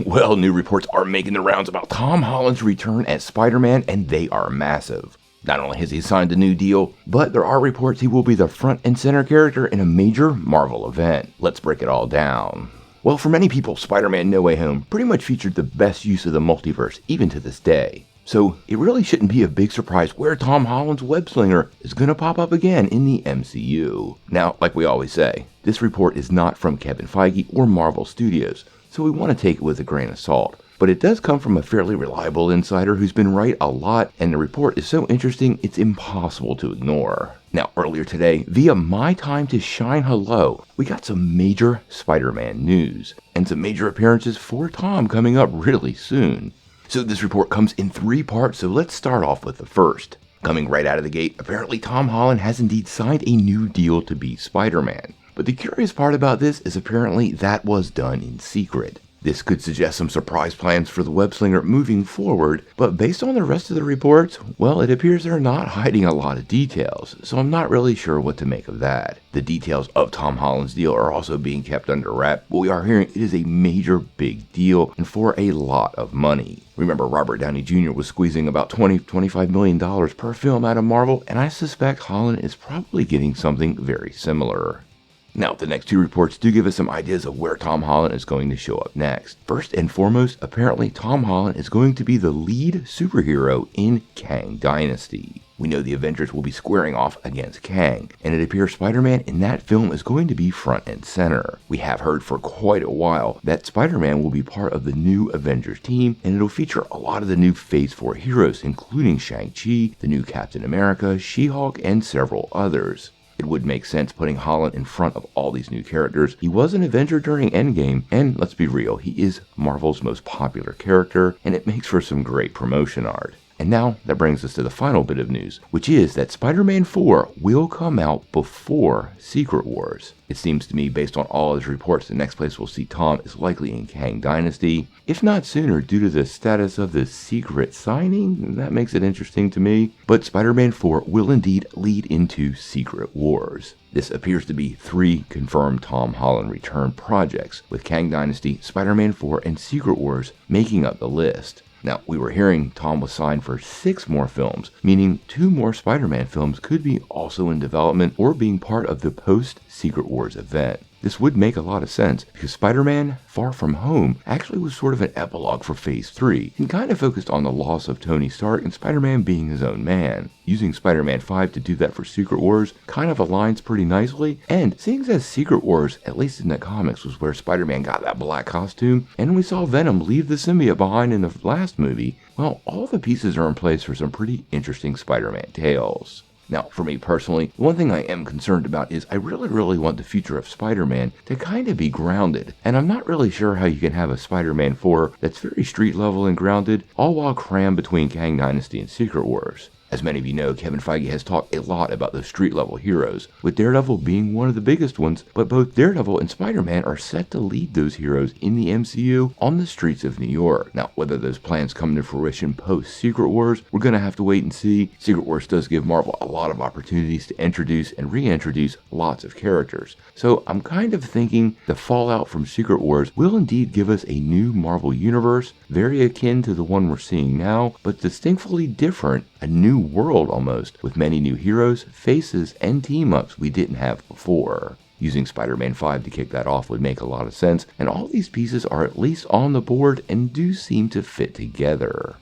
Well, new reports are making the rounds about Tom Holland's return as Spider-Man, and they are massive. Not only has he signed a new deal, but there are reports he will be the front and center character in a major Marvel event. Let's break it all down. Well, for many people, Spider-Man No Way Home pretty much featured the best use of the multiverse, even to this day. So it really shouldn't be a big surprise where Tom Holland's web-slinger is going to pop up again in the MCU. Now, like we always say, this report is not from Kevin Feige or Marvel Studios, so we want to take it with a grain of salt. But it does come from a fairly reliable insider who's been right a lot, and the report is so interesting it's impossible to ignore. Now, earlier today, via My Time to Shine Hello, we got some major Spider-Man news, and some major appearances for Tom coming up really soon. So this report comes in 3 parts, so let's start off with the first. Coming right out of the gate, apparently Tom Holland has indeed signed a new deal to be Spider-Man. But the curious part about this is apparently that was done in secret. This could suggest some surprise plans for the web-slinger moving forward, but based on the rest of the reports, well, it appears they're not hiding a lot of details, so I'm not really sure what to make of that. The details of Tom Holland's deal are also being kept under wrap, but we are hearing it is a major big deal and for a lot of money. Remember, Robert Downey Jr. was squeezing about $25 million per film out of Marvel, and I suspect Holland is probably getting something very similar. Now, the next 2 reports do give us some ideas of where Tom Holland is going to show up next. First and foremost, apparently Tom Holland is going to be the lead superhero in Kang Dynasty. We know the Avengers will be squaring off against Kang, and it appears Spider-Man in that film is going to be front and center. We have heard for quite a while that Spider-Man will be part of the new Avengers team, and it'll feature a lot of the new Phase 4 heroes, including Shang-Chi, the new Captain America, She-Hulk, and several others. It would make sense putting Holland in front of all these new characters. He was an Avenger during Endgame, and let's be real, he is Marvel's most popular character, and it makes for some great promotion art. And now, that brings us to the final bit of news, which is that Spider-Man 4 will come out before Secret Wars. It seems to me, based on all of his reports, the next place we'll see Tom is likely in Kang Dynasty, if not sooner due to the status of the secret signing. That makes it interesting to me, but Spider-Man 4 will indeed lead into Secret Wars. This appears to be 3 confirmed Tom Holland return projects, with Kang Dynasty, Spider-Man 4, and Secret Wars making up the list. Now, we were hearing Tom was signed for 6 more films, meaning 2 more Spider-Man films could be also in development or being part of the post-Secret Wars event. This would make a lot of sense, because Spider-Man Far From Home actually was sort of an epilogue for Phase 3, and kind of focused on the loss of Tony Stark and Spider-Man being his own man. Using Spider-Man 5 to do that for Secret Wars kind of aligns pretty nicely, and seeing as Secret Wars, at least in the comics, was where Spider-Man got that black costume, and we saw Venom leave the symbiote behind in the last movie, well, all the pieces are in place for some pretty interesting Spider-Man tales. Now, for me personally, one thing I am concerned about is I really want the future of Spider-Man to kind of be grounded, and I'm not really sure how you can have a Spider-Man 4 that's very street level and grounded, all while crammed between Kang Dynasty and Secret Wars. As many of you know, Kevin Feige has talked a lot about those street-level heroes, with Daredevil being one of the biggest ones, but both Daredevil and Spider-Man are set to lead those heroes in the MCU on the streets of New York. Now, whether those plans come to fruition post-Secret Wars, we're going to have to wait and see. Secret Wars does give Marvel a lot of opportunities to introduce and reintroduce lots of characters. So I'm kind of thinking the fallout from Secret Wars will indeed give us a new Marvel universe, very akin to the one we're seeing now, but distinctly different, a new world almost, with many new heroes, faces, and team-ups we didn't have before. Using Spider-Man 5 to kick that off would make a lot of sense, and all these pieces are at least on the board and do seem to fit together.